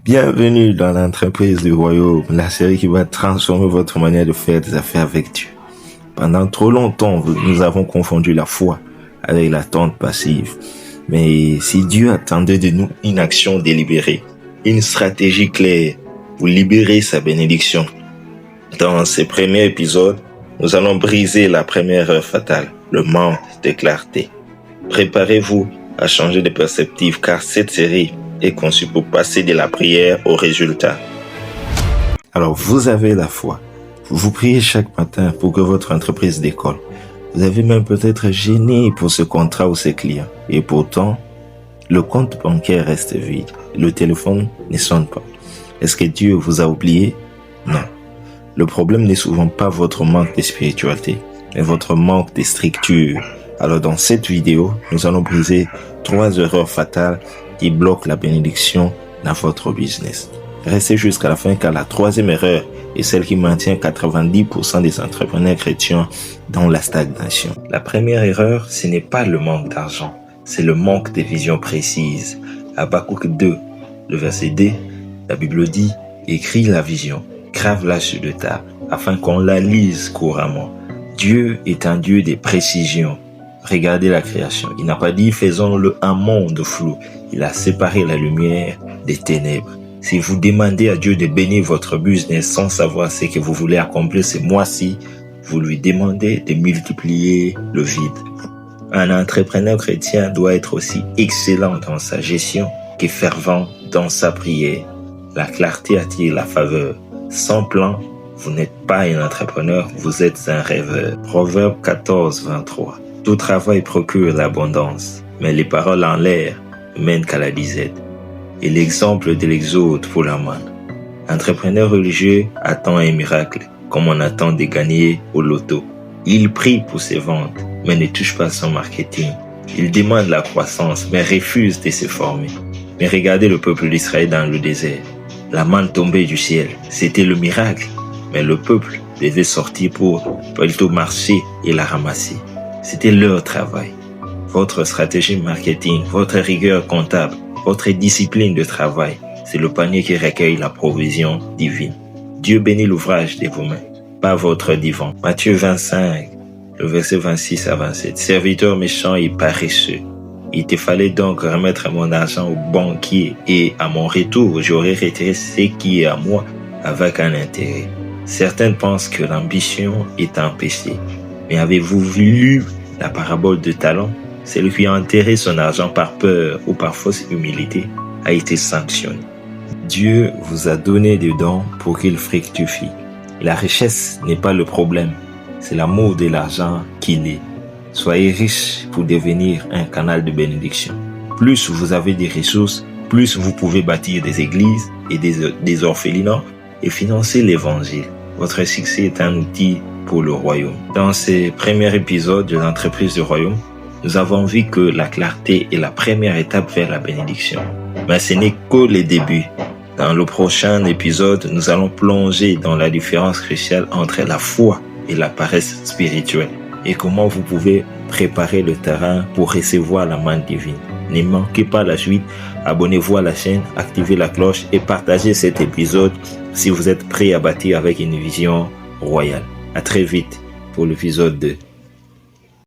Bienvenue dans l'entreprise du royaume, la série qui va transformer votre manière de faire des affaires avec Dieu. Pendant trop longtemps, nous avons confondu la foi avec l'attente passive. Mais si Dieu attendait de nous une action délibérée, une stratégie claire pour libérer sa bénédiction, dans ces premiers épisodes, nous allons briser la première erreur fatale, le manque de clarté. Préparez-vous à changer de perspective car cette série est conçu pour passer de la prière au résultat. Alors, vous avez la foi. Vous priez chaque matin pour que votre entreprise décolle. Vous avez même peut-être gêné pour ce contrat ou ces clients. Et pourtant, le compte bancaire reste vide. Le téléphone ne sonne pas. Est-ce que Dieu vous a oublié? Non. Le problème n'est souvent pas votre manque de spiritualité, mais votre manque de structure. Alors, dans cette vidéo, nous allons briser 3 erreurs fatales qui bloque la bénédiction dans votre business. Restez jusqu'à la fin car la 3e erreur est celle qui maintient 90% des entrepreneurs chrétiens dans la stagnation. La première erreur, ce n'est pas le manque d'argent, c'est le manque de vision précise. Habakkuk 2, le verset 2, la Bible dit « Écris la vision, grave-la sur le table, afin qu'on la lise couramment. » Dieu est un Dieu de précision. Regardez la création. Il n'a pas dit « faisons-le un monde flou ». Il a séparé la lumière des ténèbres. Si vous demandez à Dieu de bénir votre business sans savoir ce que vous voulez accomplir ce mois-ci, vous lui demandez de multiplier le vide. Un entrepreneur chrétien doit être aussi excellent dans sa gestion que fervent dans sa prière. La clarté attire la faveur. Sans plan, vous n'êtes pas un entrepreneur, vous êtes un rêveur. Proverbe 14, 23. Tout travail procure l'abondance, mais les paroles en l'air mènent qu'à la disette. Et l'exemple de l'exode pour la manne. L'entrepreneur religieux attend un miracle, comme on attend de gagner au loto. Il prie pour ses ventes, mais ne touche pas son marketing. Il demande la croissance, mais refuse de se former. Mais regardez le peuple d'Israël dans le désert. La manne tombait du ciel, c'était le miracle, mais le peuple devait sortir pour plutôt marcher et la ramasser. C'était leur travail. Votre stratégie marketing, votre rigueur comptable, votre discipline de travail, c'est le panier qui recueille la provision divine. Dieu bénit l'ouvrage de vos mains, pas votre divan. Matthieu 25, le verset 26 à 27. Serviteur méchant et paresseux, il te fallait donc remettre mon argent au banquier et à mon retour, j'aurais retiré ce qui est à moi avec un intérêt. Certains pensent que l'ambition est un péché. Mais avez-vous lu la parabole de Talon? Celui qui a enterré son argent par peur ou par fausse humilité a été sanctionné. Dieu vous a donné des dons pour qu'il fructifie. La richesse n'est pas le problème, c'est l'amour de l'argent qui l'est. Soyez riche pour devenir un canal de bénédiction. Plus vous avez des ressources, plus vous pouvez bâtir des églises et des orphelinats et financer l'évangile. Votre succès est un outil pour le royaume. Dans ces premiers épisodes de l'entreprise du royaume, nous avons vu que la clarté est la première étape vers la bénédiction. Mais ce n'est que le début. Dans le prochain épisode, nous allons plonger dans la différence cruciale entre la foi et la paresse spirituelle et comment vous pouvez préparer le terrain pour recevoir la manne divine. Ne manquez pas la suite, abonnez-vous à la chaîne, activez la cloche et partagez cet épisode si vous êtes prêt à bâtir avec une vision royale. À très vite pour l'épisode 2.